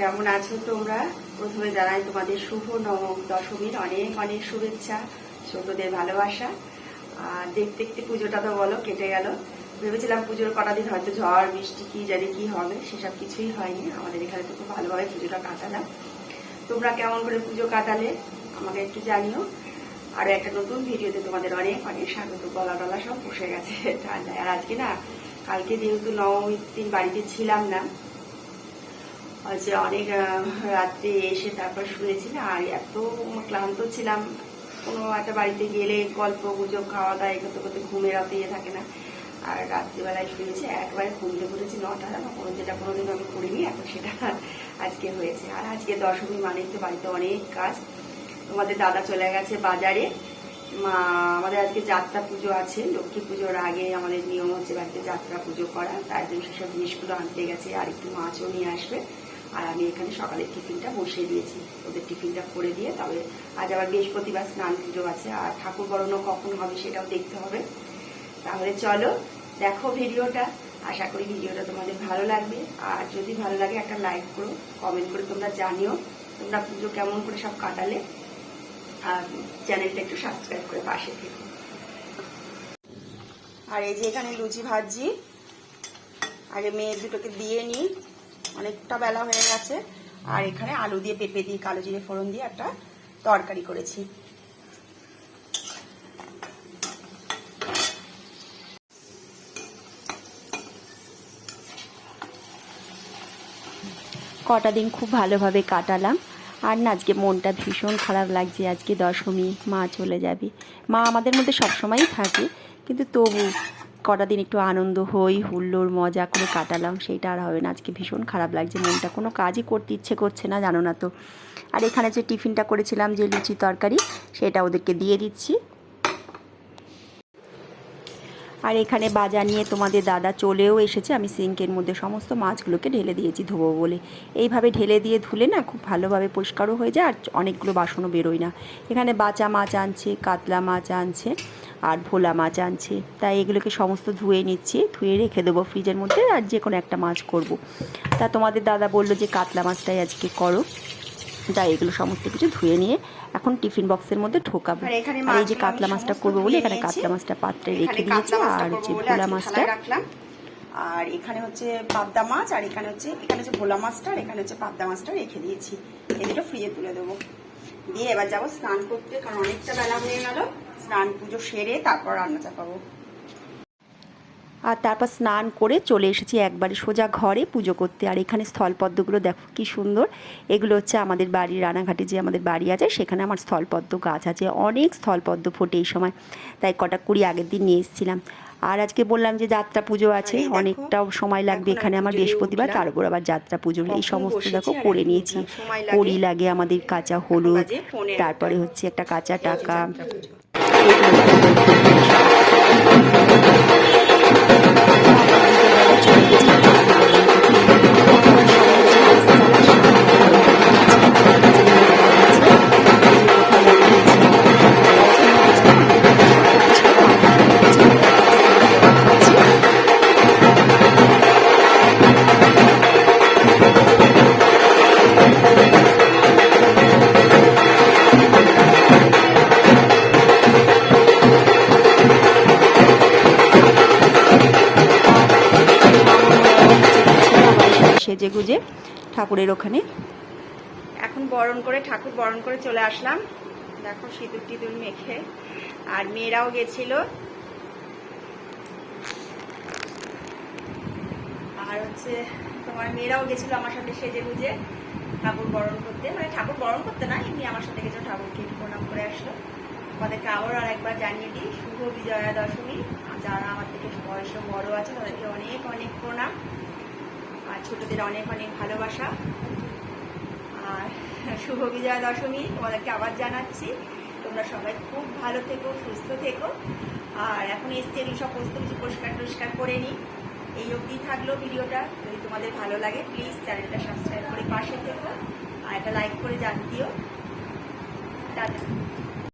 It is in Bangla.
কেমন আছো তোমরা? প্রথমে জানাই তোমাদের শুভ নবম দশমীর অনেক অনেক শুভেচ্ছা, ছোটদের ভালোবাসা। আর দেখতে দেখতে পুজোটা তো বলো কেটে গেল। ভেবেছিলাম পুজোর কটা দিন হয়তো ঝড় বৃষ্টি কি জানি কি হবে, সেসব কিছুই হয়নি। আমাদের এখানে তো খুব ভালোভাবে পুজোটা কাটালাম। তোমরা কেমন করে পুজো কাটালে আমাকে একটু জানিও। আরো একটা নতুন ভিডিওতে তোমাদের অনেক অনেক স্বাগত। গলা টলা সব বসে গেছে ঠান্ডায়। আর আজকে না, কালকে যেহেতু নবমীর দিন বাড়িতে ছিলাম না, হচ্ছে অনেক রাত্রে এসে তারপর শুয়েছি না, আর এত ক্লান্ত ছিলাম। কোনো একটা বাড়িতে গেলে গল্প গুজব খাওয়া দাওয়া করতে করতে ঘুমের অত ইয়ে থাকে না। আর রাত্রিবেলায় শুয়েছি, একবারে ঘুমতে পড়েছি 9টা, কোনো যেটা কোনোদিন আমি করিনি, এখন সেটা আজকে হয়েছে। আর আজকে দশমী মানে তো বাড়িতে অনেক কাজ। তোমাদের দাদা চলে গেছে বাজারে। আমাদের আজকে যাত্রা পুজো আছে। লক্ষ্মী পুজোর আগে আমাদের নিয়ম হচ্ছে বাড়িতে যাত্রা পুজো করা, তাই জন্য সেসব জিনিসগুলো আনতে গেছে। আর একটু মাছও নিয়ে আসবে। আর আমি এখানে সকালের টিফিনটা বসিয়ে দিয়েছি, ওদের টিফিনটা করে দিয়ে তবে আজ আবার বৃহস্পতিবার স্নান পুজো আছে, আর ঠাকুর বরণও কখন হবে সেটাও দেখতে হবে। তাহলে চলো দেখো ভিডিওটা। আশা করি ভিডিওটা তোমাদের ভালো লাগবে। আর যদি ভালো লাগে একটা লাইক করো, কমেন্ট করে তোমরা জানিও তোমরা পুজো কেমন করে সব কাটালে। আর চ্যানেলটা একটু সাবস্ক্রাইব করে পাশে থেকো। আর এই যে এখানে লুচি ভাজি, আগে মেয়ে দুটোকে দিয়ে নিই, অনেকটা বেলা হয়ে গেছে। আর এখানে আলু দিয়ে পেঁপে দিয়ে কালো জিরে ফোড়ন দিয়ে একটা তরকারি করেছি। কটা দিন খুব ভালোভাবে কাটালাম। আর না, আজকে মনটা ভীষণ খারাপ লাগছে। আজকে দশমী, মা চলে যাবে। মা আমাদের মধ্যে সবসময়ই থাকে, কিন্তু তবু কটা দিন একটু আনন্দ হই হুল্লোড় মজা করে কাটালাম, সেইটা আর হবে না। আজকে ভীষণ খারাপ লাগছে, মনটা কোনো কাজই করতে ইচ্ছে করছে না, জানো না তো। আর এখানে যে টিফিনটা করেছিলাম, যে লুচি তরকারি, সেটা ওদেরকে দিয়ে দিচ্ছি। আর এখানে বাজার নিয়ে তোমাদের দাদা চলেও এসেছে। আমি সিঙ্কের মধ্যে সমস্ত মাছগুলোকে ঢেলে দিয়েছি ধোবো বলে। এইভাবে ঢেলে দিয়ে ধুলে না খুব ভালোভাবে পরিষ্কারও হয়ে যায়, আর অনেকগুলো বাসনও বেরোয় না। এখানে বাচা মাছ আনছে, কাতলা মাছ আনছে, আর ভোলা মাছ আনছে। তাই এগুলোকে সমস্ত ধুয়ে নিচ্ছি, ধুয়ে রেখে দেবো ফ্রিজের মধ্যে। আর যে কোনো একটা মাছ করব। তা তোমাদের দাদা বললো যে কাতলা মাছটাই আজকে করো। তাই এগুলো সমস্ত কিছু ধুয়ে নিয়ে এখন টিফিন বক্সের মধ্যে ঢোকাবো। আর এই যে কাতলা মাছটা করবো বলে এখানে কাতলা মাছটা পাত্রে রেখে দিয়েছি, আর হচ্ছে ভোলা মাছটা রাখলাম। আর এখানে হচ্ছে পাবদা মাছ, আর এখানে হচ্ছে ভোলা মাছটা, আর এখানে হচ্ছে পাবদা মাছটা রেখে দিয়েছি। এই দুটো ফ্রিজে তুলে দেবো। দিয়ে এবার যাবো স্নান করতে, কারণ অনেকটা বেলা হয়ে গেল। স্নান পুজো সেরে তারপর রান্না চাপাবো। আর তারপর স্নান করে চলে এসেছি একবারে সোজা ঘরে পুজো করতে। আর এখানে স্থলপদ্মগুলো দেখো কি সুন্দর। এগুলো হচ্ছে আমাদের বাড়ির রানাঘাটে যে আমাদের বাড়ি আছে, সেখানে আমার স্থলপদ্ম গাছ আছে। অনেক স্থলপদ্ম ফোটে এই সময়, তাই কটা কুড়ি আগের দিন নিয়ে এসেছিলাম। আর আজকে বললাম যে যাত্রা পুজো আছে, অনেকটাও সময় লাগবে। এখানে আমার বৃহস্পতিবার, তার উপর আবার যাত্রা পুজো। এই সমস্ত দেখো করে নিয়েছি। কড়ি লাগে আমাদের, কাঁচা হলুদ, তারপরে হচ্ছে একটা কাঁচা টাকা। সেজে গুজে ঠাকুরের ওখানে এখন ঠাকুর বরণ করে চলে আসলাম। দেখো সিঁদুর টিঁদুর মেখে। আর মেয়েরাও গেছিল। আর হচ্ছে তোমার মেয়েরাও গেছিল আমার সাথে সেজে গুজে ঠাকুর বরণ করতে। মানে ঠাকুর বরণ করতে না, এমনি আমার সাথে গেছিল, ঠাকুরকে প্রণাম করে আসলো। আমাদেরকে আবার আর একবার জানিয়ে দিই শুভ বিজয়া দশমী। যারা আমার থেকে বয়সে বড় আছে তাদেরকে অনেক অনেক প্রণাম, আর ছোটদের অনেক অনেক ভালোবাসা। আর শুভ বিজয়া দশমী তোমাদেরকে আবার জানাচ্ছি। তোমরা সবাই খুব ভালো থেকো, সুস্থ থেকো। আর এখন এসছি এগুলো সমস্ত কিছু পরিষ্কার করে নিই। এই অবধি থাকলো ভিডিওটা। যদি তোমাদের ভালো লাগে প্লিজ চ্যানেলটা সাবস্ক্রাইব করে পাশে থেকো, আর একটা লাইক করে দিও। টাটা।